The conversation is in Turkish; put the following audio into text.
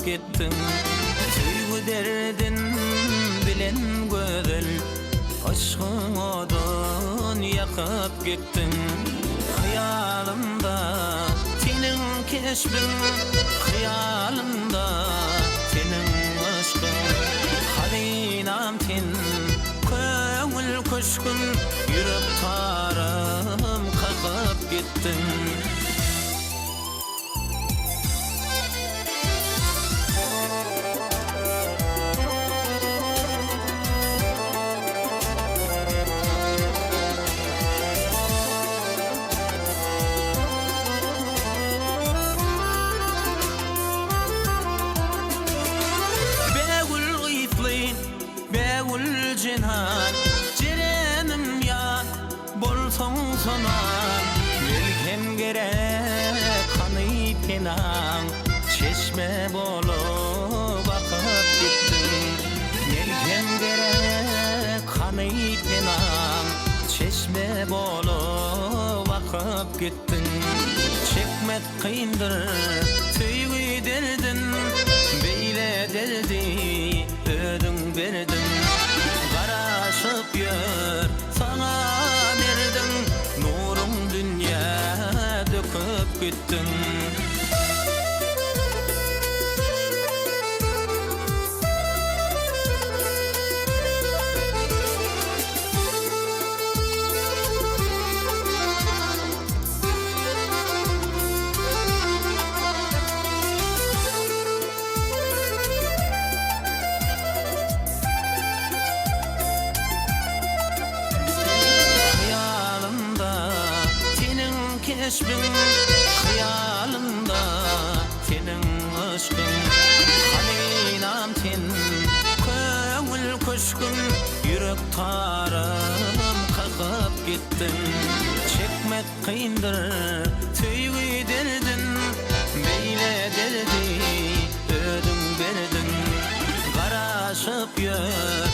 gittin. Tüygü derdin bilen gözel, aşkıdan yakıp gittin. Hayalımda senin keşbin, hayalımda senin aşkın. Halinam sen köngül köşkün, yürek tarım kakıp gittin. Beğul cinan, cirenim yan, bolson sonan. Melkem gerek kanıyp inan, çeşme bolup akıp gittin. Melkem gerek kanıyp inan, çeşme bolup akıp gittin. Çekmek kıyındır, tüygü derdin, beyle derdi ödün verdin. Garaşıp yör sana verdim, nurum dünya döküp gittin. Keşbin, hayalımda senin aşkın. Halinam sen köngül köşkün, yürek tarım kakıp gittin. Çekmek kıyındır, tüygü derdin, beyle derdi ödün verdin. Garaşıp yör